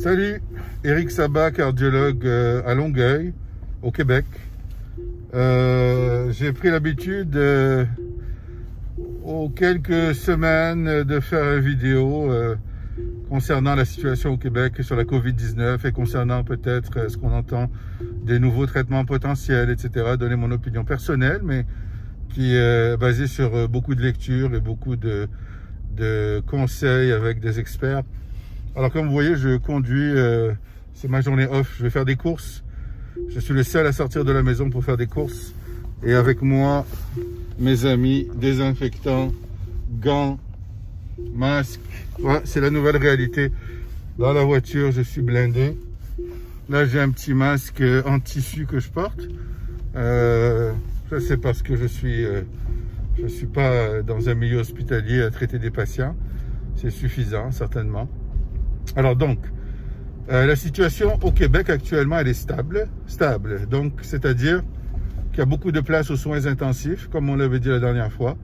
Salut, Éric Sabat, cardiologue à Longueuil, au Québec. J'ai pris l'habitude, aux quelques semaines, de faire une vidéo concernant la situation au Québec sur la COVID-19 et concernant peut-être ce qu'on entend des nouveaux traitements potentiels, etc. Donner mon opinion personnelle, mais qui est basée sur beaucoup de lectures et beaucoup de conseils avec des experts. Alors comme vous voyez, je conduis, c'est ma journée off, je vais faire des courses. Je suis le seul à sortir de la maison pour faire des courses. Et avec moi, mes amis, désinfectants, gants, masques. Voilà, c'est la nouvelle réalité. Dans la voiture, je suis blindé. Là, j'ai un petit masque en tissu que je porte. Ça, c'est parce que je suis pas dans un milieu hospitalier à traiter des patients. C'est suffisant, certainement. Alors donc, la situation au Québec actuellement, elle est stable. Donc, c'est-à-dire qu'il y a beaucoup de places aux soins intensifs, comme on l'avait dit la dernière fois.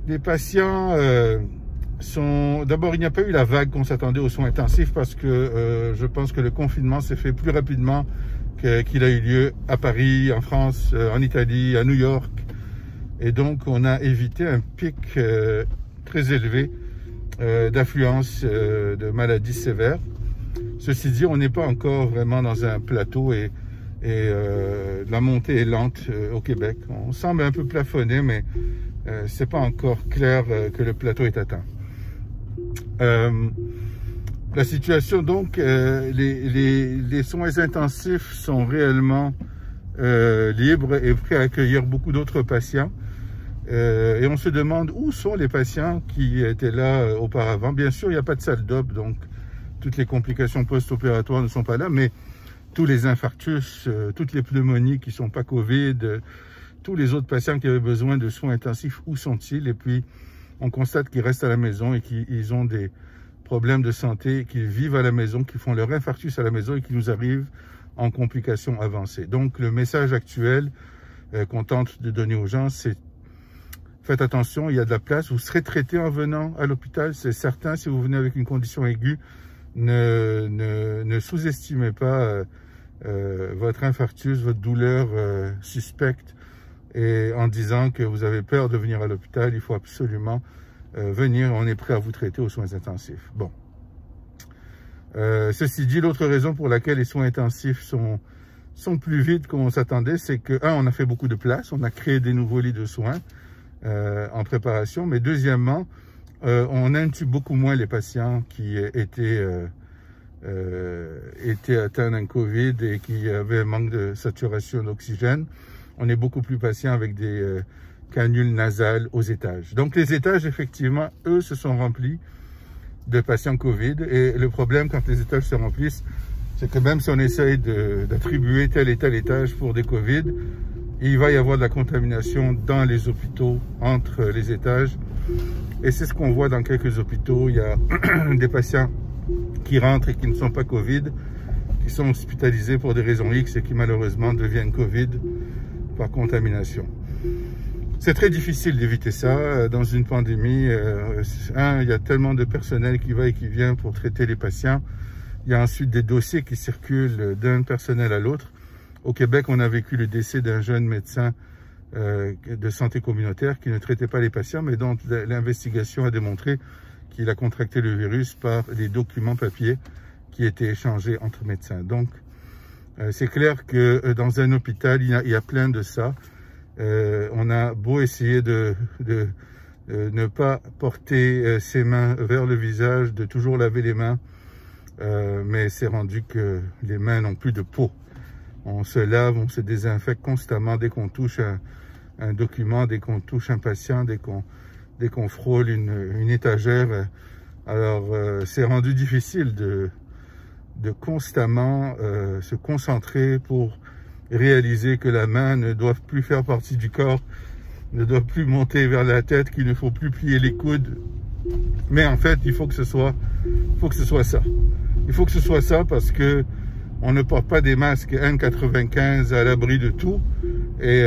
Les patients sont... D'abord, il n'y a pas eu la vague qu'on s'attendait aux soins intensifs parce que je pense que le confinement s'est fait plus rapidement qu'il a eu lieu à Paris, en France, en Italie, à New York. Et donc, on a évité un pic très élevé d'affluence de maladies sévères. Ceci dit, on n'est pas encore vraiment dans un plateau et la montée est lente au Québec. On semble un peu plafonné, mais c'est pas encore clair que le plateau est atteint. La situation donc, les soins intensifs sont réellement libres et prêts à accueillir beaucoup d'autres patients. Et on se demande où sont les patients qui étaient là auparavant. Bien sûr, il n'y a pas de salle d'op, donc toutes les complications post-opératoires ne sont pas là, mais tous les infarctus, toutes les pneumonies qui ne sont pas Covid, tous les autres patients qui avaient besoin de soins intensifs, où sont-ils? Et puis, on constate qu'ils restent à la maison et qu'ils ont des problèmes de santé, qu'ils vivent à la maison, qu'ils font leur infarctus à la maison et qui nous arrivent en complications avancées. Donc, le message actuel qu'on tente de donner aux gens, c'est faites attention, il y a de la place, vous serez traité en venant à l'hôpital, c'est certain. Si vous venez avec une condition aiguë, ne sous-estimez pas votre infarctus, votre douleur suspecte, et en disant que vous avez peur de venir à l'hôpital, il faut absolument venir, on est prêt à vous traiter aux soins intensifs. Bon. Ceci dit, l'autre raison pour laquelle les soins intensifs sont plus vides qu'on s'attendait, c'est que, on a fait beaucoup de place, on a créé des nouveaux lits de soins en préparation, mais deuxièmement, on intube beaucoup moins les patients qui étaient atteints d'un Covid et qui avaient un manque de saturation d'oxygène. On est beaucoup plus patient avec des canules nasales aux étages. Donc les étages, effectivement, eux, se sont remplis de patients Covid. Et le problème, quand les étages se remplissent, c'est que même si on essaye d'attribuer tel et tel étage pour des Covid, il va y avoir de la contamination dans les hôpitaux, entre les étages. Et c'est ce qu'on voit dans quelques hôpitaux. Il y a des patients qui rentrent et qui ne sont pas Covid, qui sont hospitalisés pour des raisons X et qui malheureusement deviennent Covid par contamination. C'est très difficile d'éviter ça dans une pandémie. Il y a tellement de personnel qui va et qui vient pour traiter les patients. Il y a ensuite des dossiers qui circulent d'un personnel à l'autre. Au Québec, on a vécu le décès d'un jeune médecin de santé communautaire qui ne traitait pas les patients, mais dont l'investigation a démontré qu'il a contracté le virus par des documents papier qui étaient échangés entre médecins. Donc, c'est clair que dans un hôpital, il y a plein de ça. On a beau essayer de ne pas porter ses mains vers le visage, de toujours laver les mains, mais c'est rendu que les mains n'ont plus de peau. On se lave, on se désinfecte constamment dès qu'on touche un document, dès qu'on touche un patient, dès qu'on frôle une étagère. Alors, c'est rendu difficile de constamment se concentrer pour réaliser que la main ne doit plus faire partie du corps, ne doit plus monter vers la tête, qu'il ne faut plus plier les coudes. Mais en fait, il faut que ce soit ça. Il faut que ce soit ça parce que on ne porte pas des masques N95 à l'abri de tout. Et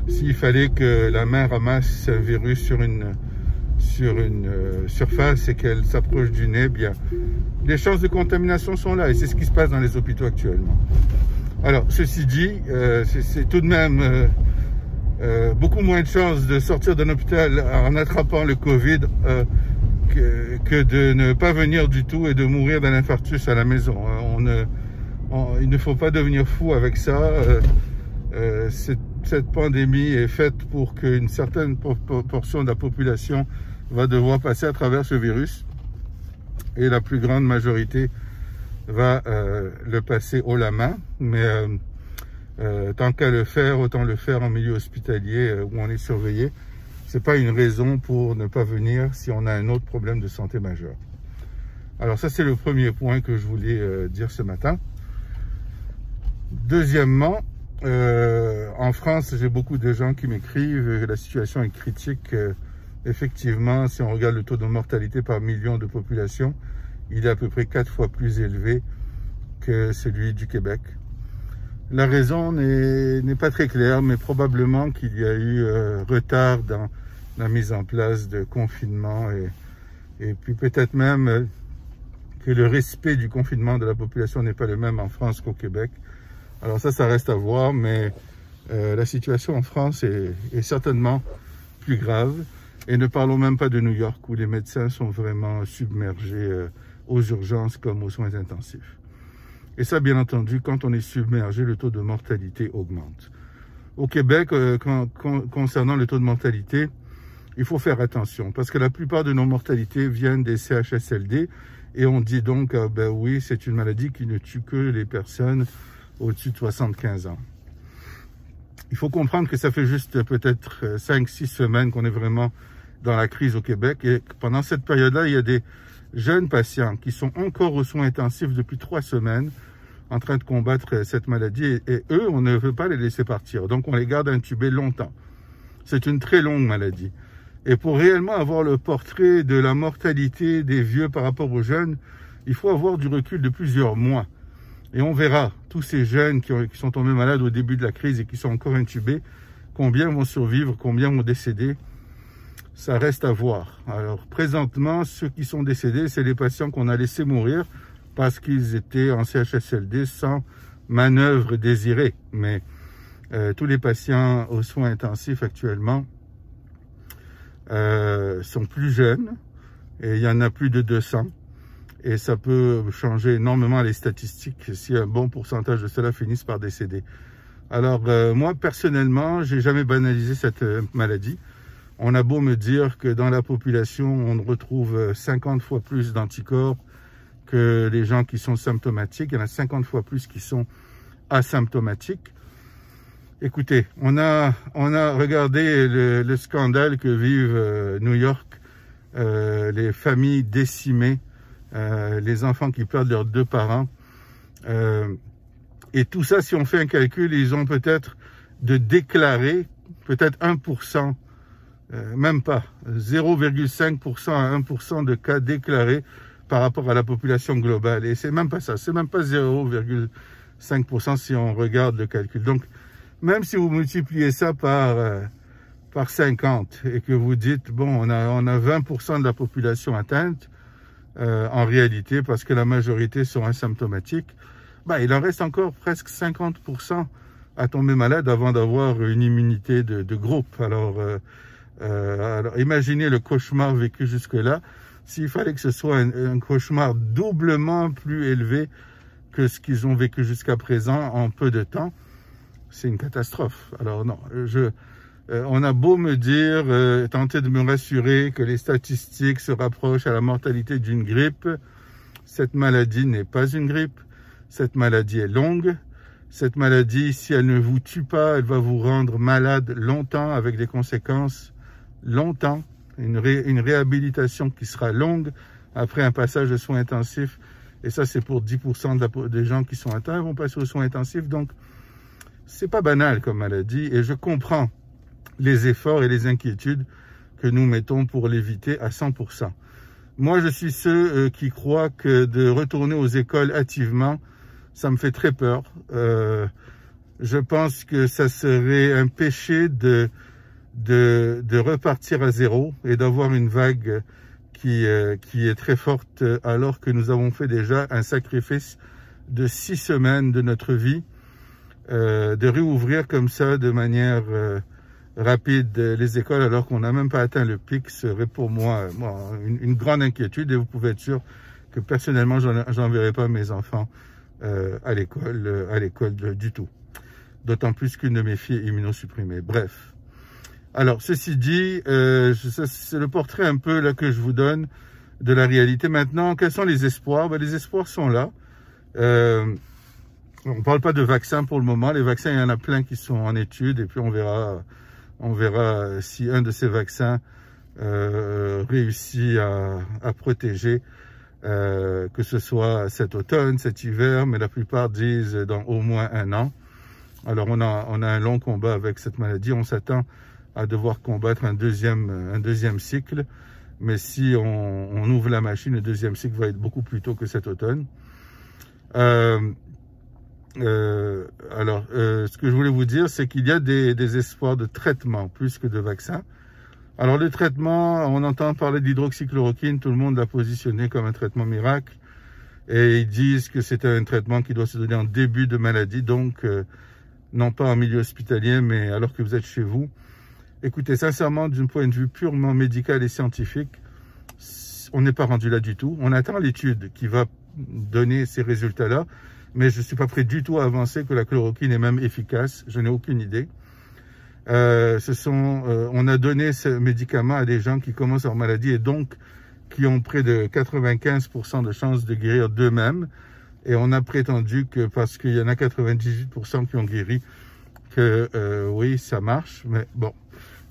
s'il fallait que la main ramasse un virus sur une surface et qu'elle s'approche du nez, bien, les chances de contamination sont là et c'est ce qui se passe dans les hôpitaux actuellement. Alors, ceci dit, c'est tout de même beaucoup moins de chances de sortir d'un hôpital en attrapant le Covid que de ne pas venir du tout et de mourir d'un infarctus à la maison. Il ne faut pas devenir fou avec ça. Cette pandémie est faite pour qu'une certaine portion de la population va devoir passer à travers ce virus et la plus grande majorité va le passer haut la main. Mais tant qu'à le faire, autant le faire en milieu hospitalier où on est surveillé. C'est pas une raison pour ne pas venir si on a un autre problème de santé majeur. Alors ça, c'est le premier point que je voulais dire ce matin. Deuxièmement, en France, j'ai beaucoup de gens qui m'écrivent, la situation est critique. Effectivement, si on regarde le taux de mortalité par million de population, il est à peu près 4 fois plus élevé que celui du Québec. La raison n'est pas très claire, mais probablement qu'il y a eu retard dans la mise en place de confinement et puis peut-être même que le respect du confinement de la population n'est pas le même en France qu'au Québec. Alors ça reste à voir, mais la situation en France est certainement plus grave. Et ne parlons même pas de New York, où les médecins sont vraiment submergés aux urgences comme aux soins intensifs. Et ça, bien entendu, quand on est submergé, le taux de mortalité augmente. Au Québec, concernant le taux de mortalité, il faut faire attention, parce que la plupart de nos mortalités viennent des CHSLD, et on dit donc, ben oui, c'est une maladie qui ne tue que les personnes au-dessus de 75 ans. Il faut comprendre que ça fait juste peut-être 5-6 semaines qu'on est vraiment dans la crise au Québec, et pendant cette période-là, il y a des jeunes patients qui sont encore aux soins intensifs depuis 3 semaines en train de combattre cette maladie, et eux, on ne veut pas les laisser partir, donc on les garde intubés longtemps. C'est une très longue maladie. Et pour réellement avoir le portrait de la mortalité des vieux par rapport aux jeunes, il faut avoir du recul de plusieurs mois. Et on verra, tous ces jeunes qui sont tombés malades au début de la crise et qui sont encore intubés, combien vont survivre, combien vont décéder, ça reste à voir. Alors présentement, ceux qui sont décédés, c'est les patients qu'on a laissés mourir parce qu'ils étaient en CHSLD sans manœuvre désirée. Mais tous les patients aux soins intensifs actuellement sont plus jeunes, et il y en a plus de 200. Et ça peut changer énormément les statistiques si un bon pourcentage de ceux-là finissent par décéder. Alors moi, personnellement, j'ai jamais banalisé cette maladie. On a beau me dire que dans la population, on retrouve 50 fois plus d'anticorps que les gens qui sont symptomatiques. Il y en a 50 fois plus qui sont asymptomatiques. Écoutez, on a regardé le scandale que vivent New York, les familles décimées, les enfants qui perdent leurs 2 parents. Et tout ça, si on fait un calcul, ils ont peut-être de déclarer, peut-être 1%, même pas, 0,5% à 1% de cas déclarés par rapport à la population globale. Et c'est même pas ça, c'est même pas 0,5% si on regarde le calcul. Donc, même si vous multipliez ça par 50 et que vous dites, bon, on a 20% de la population atteinte, en réalité, parce que la majorité sont asymptomatiques, bah, il en reste encore presque 50% à tomber malade avant d'avoir une immunité de groupe. Alors, imaginez le cauchemar vécu jusque-là. S'il fallait que ce soit un cauchemar doublement plus élevé que ce qu'ils ont vécu jusqu'à présent en peu de temps, c'est une catastrophe. Alors non, on a beau me dire, tenter de me rassurer que les statistiques se rapprochent à la mortalité d'une grippe, cette maladie n'est pas une grippe, cette maladie est longue, cette maladie, si elle ne vous tue pas, elle va vous rendre malade longtemps avec des conséquences longtemps, une réhabilitation qui sera longue après un passage de soins intensifs, et ça c'est pour 10% des gens qui sont atteints vont passer aux soins intensifs, donc c'est pas banal comme maladie, et je comprends les efforts et les inquiétudes que nous mettons pour l'éviter à 100%. Moi, je suis ceux qui croient que de retourner aux écoles hâtivement, ça me fait très peur. Je pense que ça serait un péché de repartir à zéro et d'avoir une vague qui est très forte, alors que nous avons fait déjà un sacrifice de 6 semaines de notre vie, de réouvrir comme ça de manière rapide les écoles alors qu'on n'a même pas atteint le pic, serait pour moi une grande inquiétude, et vous pouvez être sûr que personnellement j'enverrai pas mes enfants à l'école du tout, d'autant plus qu'une de mes filles est immunosupprimée. Bref, alors ceci dit, c'est le portrait un peu là que je vous donne de la réalité. Maintenant, quels sont les espoirs? Ben, les espoirs sont là. On ne parle pas de vaccins pour le moment. Les vaccins, il y en a plein qui sont en étude, et puis on verra si un de ces vaccins réussit à protéger, que ce soit cet automne, cet hiver, mais la plupart disent dans au moins 1 an. Alors on a un long combat avec cette maladie. On s'attend à devoir combattre un deuxième cycle, mais si on ouvre la machine, le deuxième cycle va être beaucoup plus tôt que cet automne. Ce que je voulais vous dire, c'est qu'il y a des espoirs de traitement plus que de vaccins. Alors le traitement, on entend parler d'hydroxychloroquine, tout le monde l'a positionné comme un traitement miracle, et ils disent que c'est un traitement qui doit se donner en début de maladie, donc non pas en milieu hospitalier, mais alors que vous êtes chez vous. Écoutez, sincèrement, d'un point de vue purement médical et scientifique, on n'est pas rendu là du tout. On attend l'étude qui va donner ces résultats-là, mais je ne suis pas prêt du tout à avancer que la chloroquine est même efficace. Je n'ai aucune idée. On a donné ce médicament à des gens qui commencent leur maladie et donc qui ont près de 95% de chances de guérir d'eux-mêmes. Et on a prétendu que parce qu'il y en a 98% qui ont guéri, que oui, ça marche. Mais bon,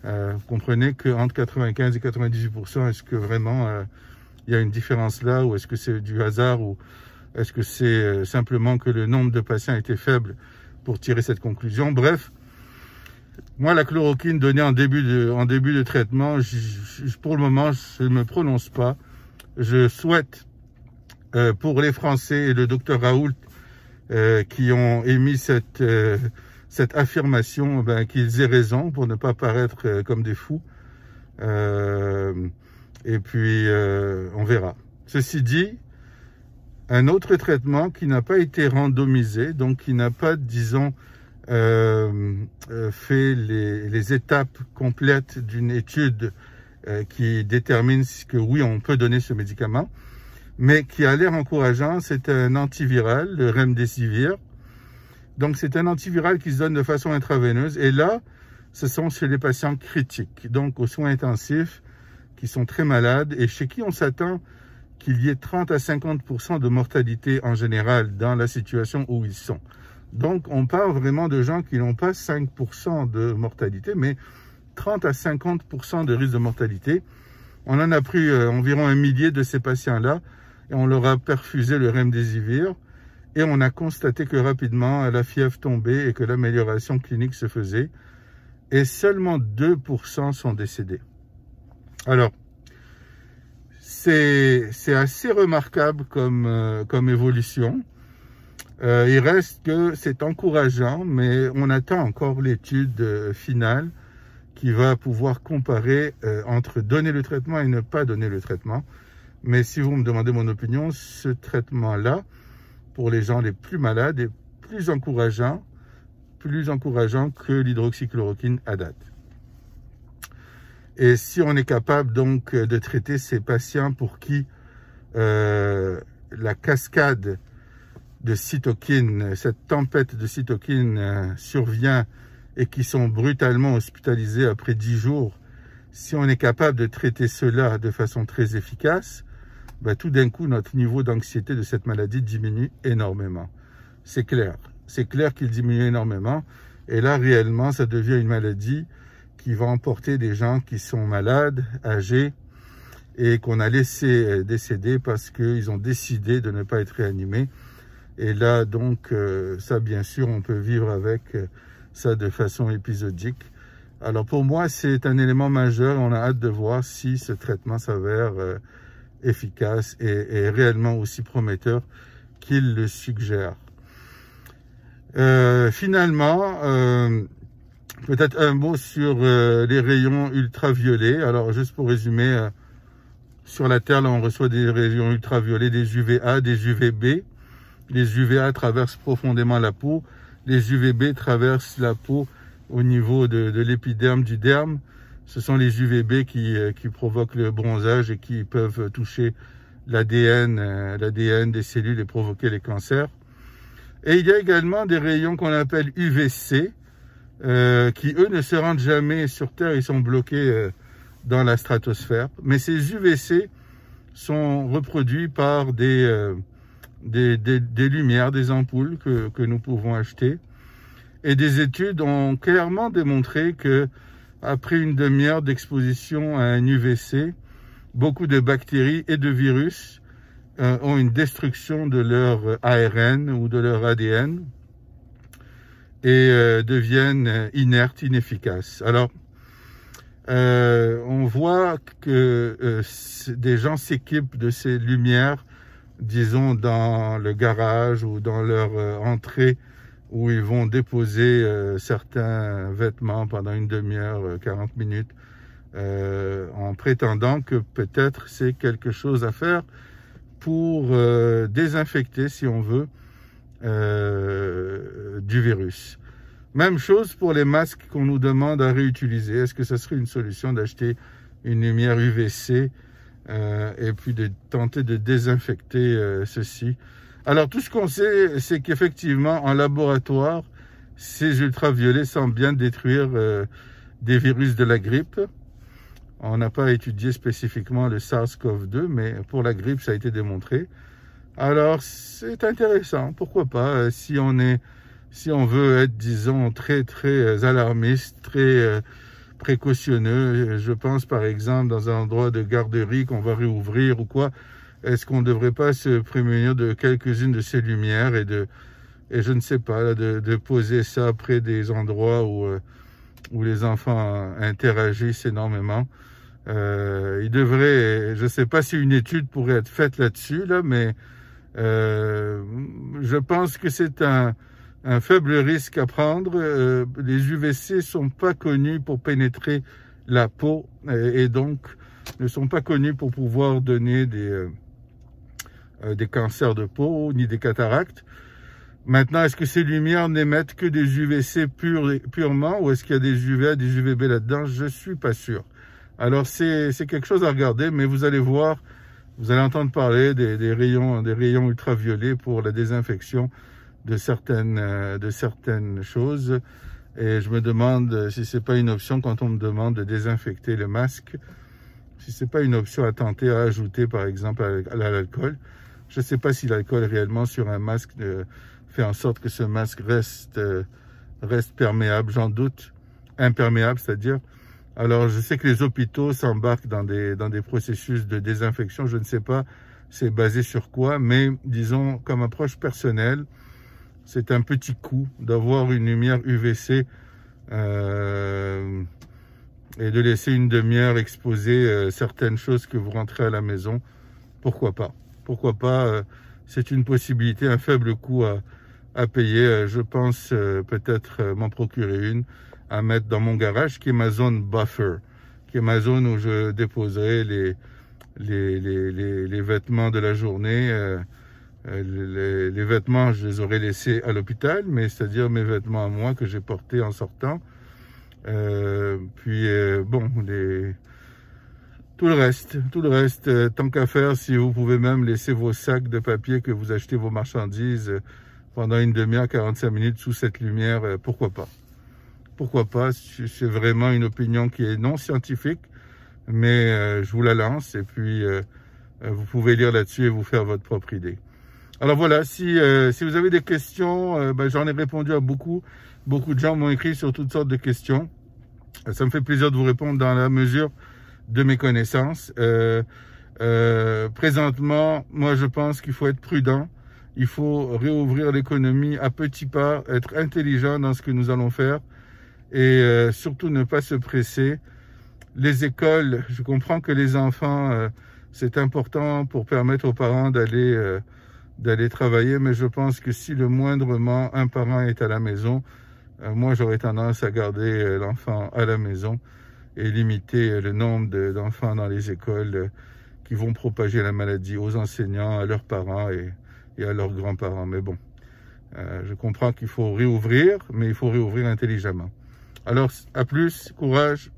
vous comprenez qu'entre 95 et 98%, est-ce que vraiment il y a une différence là, ou est-ce que c'est du hasard, ou est-ce que c'est simplement que le nombre de patients était faible pour tirer cette conclusion? Bref, moi, la chloroquine donnée en début de traitement, pour le moment, je ne me prononce pas. Je souhaite, pour les Français et le docteur Raoult, qui ont émis cette affirmation, qu'ils aient raison pour ne pas paraître comme des fous. Et puis, on verra. Ceci dit, un autre traitement qui n'a pas été randomisé, donc qui n'a pas, disons, fait les étapes complètes d'une étude qui détermine que oui, on peut donner ce médicament, mais qui a l'air encourageant, c'est un antiviral, le Remdesivir. Donc c'est un antiviral qui se donne de façon intraveineuse, et là, ce sont chez les patients critiques, donc aux soins intensifs, qui sont très malades, et chez qui on s'attend qu'il y ait 30 à 50% de mortalité en général dans la situation où ils sont. Donc, on parle vraiment de gens qui n'ont pas 5% de mortalité, mais 30 à 50% de risque de mortalité. On en a pris environ 1 millier de ces patients-là, et on leur a perfusé le Remdesivir, et on a constaté que rapidement, la fièvre tombait et que l'amélioration clinique se faisait, et seulement 2% sont décédés. Alors, c'est assez remarquable comme évolution. Il reste que c'est encourageant, mais on attend encore l'étude finale qui va pouvoir comparer entre donner le traitement et ne pas donner le traitement. Mais si vous me demandez mon opinion, ce traitement-là, pour les gens les plus malades, est plus encourageant que l'hydroxychloroquine à date. Et si on est capable donc de traiter ces patients pour qui la cascade de cytokines, cette tempête de cytokines survient et qui sont brutalement hospitalisés après 10 jours, si on est capable de traiter cela de façon très efficace, tout d'un coup, notre niveau d'anxiété de cette maladie diminue énormément. C'est clair qu'il diminue énormément. Et là, réellement, ça devient une maladie qui va emporter des gens qui sont malades, âgés, et qu'on a laissé décéder parce qu'ils ont décidé de ne pas être réanimés. Et là, donc, ça, bien sûr, on peut vivre avec ça de façon épisodique. Alors, pour moi, c'est un élément majeur. On a hâte de voir si ce traitement s'avère efficace et réellement aussi prometteur qu'il le suggère. Finalement, peut-être un mot sur les rayons ultraviolets. Alors, juste pour résumer, Sur la Terre, là, on reçoit des rayons ultraviolets, des UVA, des UVB. Les UVA traversent profondément la peau. Les UVB traversent la peau au niveau de l'épiderme, du derme. Ce sont les UVB qui provoquent le bronzage et qui peuvent toucher l'ADN des cellules et provoquer les cancers. Et il y a également des rayons qu'on appelle UVC, qui eux ne se rendent jamais sur Terre, ils sont bloqués dans la stratosphère. Mais ces UVC sont reproduits par des lumières, des ampoules que nous pouvons acheter. Et des études ont clairement démontré que après une demi-heure d'exposition à un UVC, beaucoup de bactéries et de virus ont une destruction de leur ARN ou de leur ADN et deviennent inertes, inefficaces. Alors, on voit que des gens s'équipent de ces lumières, disons, dans le garage ou dans leur entrée où ils vont déposer certains vêtements pendant une demi-heure, 40 minutes, en prétendant que peut-être c'est quelque chose à faire pour désinfecter, si on veut, du virus. Même chose pour les masques qu'on nous demande à réutiliser. Est-ce que ce serait une solution d'acheter une lumière UVC et puis de tenter de désinfecter ceci? Alors tout ce qu'on sait, c'est qu'effectivement en laboratoire, ces ultraviolets semblent bien détruire des virus de la grippe. On n'a pas étudié spécifiquement le SARS-CoV-2, mais pour la grippe, ça a été démontré. Alors c'est intéressant, pourquoi pas, si on veut être, disons, très alarmiste, très précautionneux. Je pense par exemple dans un endroit de garderie qu'on va réouvrir ou quoi. Est-ce qu'on ne devrait pas se prémunir de quelques-unes de ces lumières et je ne sais pas, de poser ça près des endroits où les enfants interagissent énormément. Il devrait, je ne sais pas si une étude pourrait être faite là-dessus, mais je pense que c'est un faible risque à prendre. Les UVC sont pas connus pour pénétrer la peau et donc ne sont pas connus pour pouvoir donner des cancers de peau ni des cataractes. Maintenant, est-ce que ces lumières n'émettent que des UVC purement ou est-ce qu'il y a des UVA, des UVB là-dedans? Je suis pas sûr. Alors c'est quelque chose à regarder, mais vous allez voir, vous allez entendre parler des rayons ultraviolets pour la désinfection de certaines choses. Et je me demande si c'est pas une option quand on me demande de désinfecter le masque, si c'est pas une option à tenter à ajouter par exemple à l'alcool. Je ne sais pas si l'alcool réellement sur un masque fait en sorte que ce masque reste perméable, j'en doute, imperméable c'est-à-dire. Alors je sais que les hôpitaux s'embarquent dans des processus de désinfection, je ne sais pas c'est basé sur quoi, mais disons comme approche personnelle, c'est un petit coup d'avoir une lumière UVC et de laisser une demi-heure exposer certaines choses que vous rentrez à la maison. Pourquoi pas? Pourquoi pas? C'est une possibilité, un faible coût à payer. Je pense peut-être m'en procurer une à mettre dans mon garage, qui est ma zone buffer, qui est ma zone où je déposerai les vêtements de la journée. Les vêtements, je les aurais laissés à l'hôpital, mais c'est-à-dire mes vêtements à moi que j'ai portés en sortant. Bon, tout le reste, tant qu'à faire, si vous pouvez même laisser vos sacs de papier que vous achetez vos marchandises pendant une demi-heure, 45 minutes sous cette lumière, pourquoi pas? Pourquoi pas? C'est vraiment une opinion qui est non scientifique, mais je vous la lance et puis vous pouvez lire là-dessus et vous faire votre propre idée. Alors voilà, si vous avez des questions, j'en ai répondu à beaucoup. Beaucoup de gens m'ont écrit sur toutes sortes de questions. Ça me fait plaisir de vous répondre dans la mesure de mes connaissances. Présentement, moi je pense qu'il faut être prudent. Il faut réouvrir l'économie à petits pas, être intelligent dans ce que nous allons faire et surtout ne pas se presser. Les écoles, je comprends que les enfants, c'est important pour permettre aux parents d'aller travailler, mais je pense que si le moindrement un parent est à la maison, moi j'aurais tendance à garder l'enfant à la maison et limiter le nombre d'enfants dans les écoles qui vont propager la maladie aux enseignants, à leurs parents et à leurs grands-parents. Mais bon, je comprends qu'il faut réouvrir, mais il faut réouvrir intelligemment. Alors, à plus, courage.